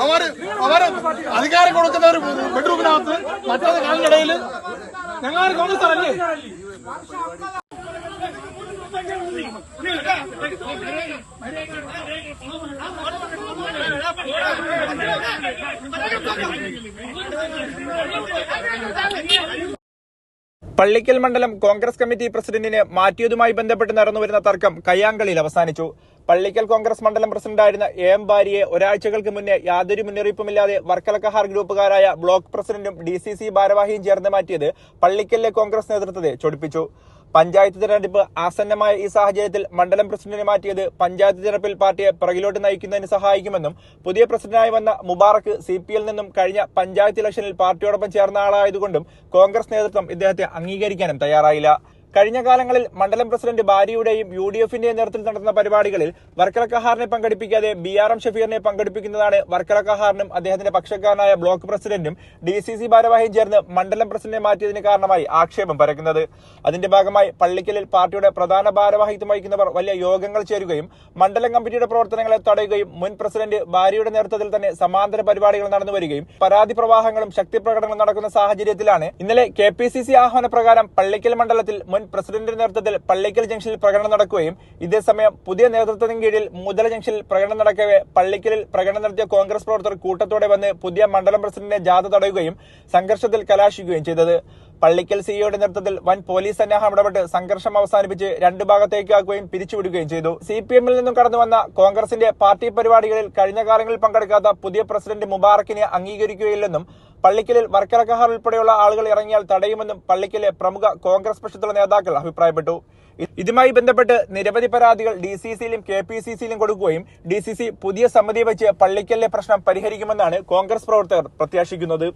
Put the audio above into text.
അവര് അധികാരം കൊടുക്കുന്നവർ ബെഡ്റൂമിനകത്ത് മറ്റൊരു കാലിനിടയിൽ ഞങ്ങൾ കോൺഗ്രസ് അല്ലേ. പള്ളിക്കൽ മണ്ഡലം കോൺഗ്രസ് കമ്മിറ്റി പ്രസിഡന്റിനെ മാറ്റിയതുമായി ബന്ധപ്പെട്ട് നടന്നുവരുന്ന തർക്കം കയ്യാങ്കളിയിൽ അവസാനിച്ചു. പള്ളിക്കൽ കോൺഗ്രസ് മണ്ഡലം പ്രസിഡന്റായിരുന്ന എം ഭാര്യയെ ഒരാഴ്ചകൾക്ക് മുന്നേ യാതൊരു മുന്നറിയിപ്പുമില്ലാതെ വർക്കല കഹാർ ഗ്രൂപ്പുകാരായ ബ്ലോക്ക് പ്രസിഡന്റും DCC ഭാരവാഹിയും ചേർന്ന് മാറ്റിയത് പള്ളിക്കലിലെ കോൺഗ്രസ് നേതൃത്വത്തെ ചൊടിപ്പിച്ചു. പഞ്ചായത്ത് തെരഞ്ഞെടുപ്പ് ആസന്നമായ ഈ സാഹചര്യത്തിൽ മണ്ഡലം പ്രസിഡന്റിനെ മാറ്റിയത് പഞ്ചായത്ത് തെരഞ്ഞെടുപ്പിൽ പാർട്ടിയെ പിറകിലോട്ട് നയിക്കുന്നതിന് സഹായിക്കുമെന്നും പുതിയ പ്രസിഡന്റായി വന്ന മുബാറക്ക് CPL നിന്നും കഴിഞ്ഞ പഞ്ചായത്ത് ഇലക്ഷനിൽ പാർട്ടിയോടൊപ്പം ചേർന്ന ആളായതുകൊണ്ടും കോൺഗ്രസ് നേതൃത്വം ഇദ്ദേഹത്തെ അംഗീകരിക്കാനും തയ്യാറായില്ല. കഴിഞ്ഞ കാലങ്ങളിൽ മണ്ഡലം പ്രസിഡന്റ് ഭാര്യയുടെയും UDFന്റെയും നേതൃത്വത്തിൽ നടത്തുന്ന പരിപാടികളിൽ വർക്കല കഹാറിനെ പങ്കെടുപ്പിക്കാതെ BRM ഷഫീറിനെ പങ്കെടുപ്പിക്കുന്നതാണ് വർക്കല കഹാറിനും അദ്ദേഹത്തിന്റെ പക്ഷക്കാരനായ ബ്ലോക്ക് പ്രസിഡന്റും DCC ഭാരവാഹിയും ചേർന്ന് മണ്ഡലം പ്രസിഡന്റിനെ മാറ്റിയതിന് കാരണമായി ആക്ഷേപം പരക്കുന്നത്. അതിന്റെ ഭാഗമായി പള്ളിക്കലിൽ പാർട്ടിയുടെ പ്രധാന ഭാരവാഹിത്വം വഹിക്കുന്നവർ വലിയ യോഗങ്ങൾ ചേരുകയും മണ്ഡലം കമ്മിറ്റിയുടെ പ്രവർത്തനങ്ങളെ തടയുകയും മുൻ പ്രസിഡന്റ് ഭാര്യയുടെ നേതൃത്വത്തിൽ തന്നെ സമാന്തര പരിപാടികൾ നടന്നുവരികയും പരാതി പ്രവാഹങ്ങളും ശക്തിപ്രകടനങ്ങളും നടക്കുന്ന സാഹചര്യത്തിലാണ് ഇന്നലെ KPCC ആഹ്വാന പ്രകാരം പള്ളിക്കൽ മണ്ഡലത്തിൽ മുൻ പ്രസിഡന്റിന്റെ നേതൃത്വത്തിൽ പള്ളിക്കൽ ജംഗ്ഷനിൽ പ്രകടനം നടക്കുകയും ഇതേസമയം പുതിയ നേതൃത്വത്തിന് കീഴിൽ മുതല ജംഗ്ഷനിൽ പ്രകടനം നടക്കവേ പള്ളിക്കലിൽ പ്രകടനം നടത്തിയ കോൺഗ്രസ് പ്രവർത്തകർ കൂട്ടത്തോടെ വന്ന് പുതിയ മണ്ഡലം പ്രസിഡന്റിനെ ജാഥ തടയുകയും സംഘർഷത്തിൽ കലാശിക്കുകയും ചെയ്തത്. പള്ളിക്കൽ സിഇഒയുടെ നേതൃത്വത്തിൽ വൻ പോലീസ് സന്നാഹം ഇടപെട്ട് സംഘർഷം അവസാനിപ്പിച്ച് രണ്ട് ഭാഗത്തേക്കാക്കുകയും പിരിച്ചുവിടുകയും ചെയ്തു. CPM നിന്നും കടന്നുവന്ന കോൺഗ്രസിന്റെ പാർട്ടി പരിപാടികളിൽ കഴിഞ്ഞ കാലങ്ങളിൽ പങ്കെടുക്കാത്ത പുതിയ പ്രസിഡന്റ് മുബാറക്കിനെ അംഗീകരിക്കുകയില്ലെന്നും പള്ളിക്കലിൽ വർക്കല കഹാർ ഉൾപ്പെടെയുള്ള ആളുകൾ ഇറങ്ങിയാൽ തടയുമെന്നും പള്ളിക്കലെ പ്രമുഖ കോൺഗ്രസ് പക്ഷത്തുള്ള നേതാക്കൾ അഭിപ്രായപ്പെട്ടു. ഇതുമായി ബന്ധപ്പെട്ട് നിരവധി പരാതികൾ DCCയിലും KPCCയിലും കൊടുക്കുകയും DCC പുതിയ സമിതി വെച്ച് പള്ളിക്കലിലെ പ്രശ്നം പരിഹരിക്കുമെന്നാണ് കോൺഗ്രസ് പ്രവർത്തകർ പ്രത്യാശിക്കുന്നത്.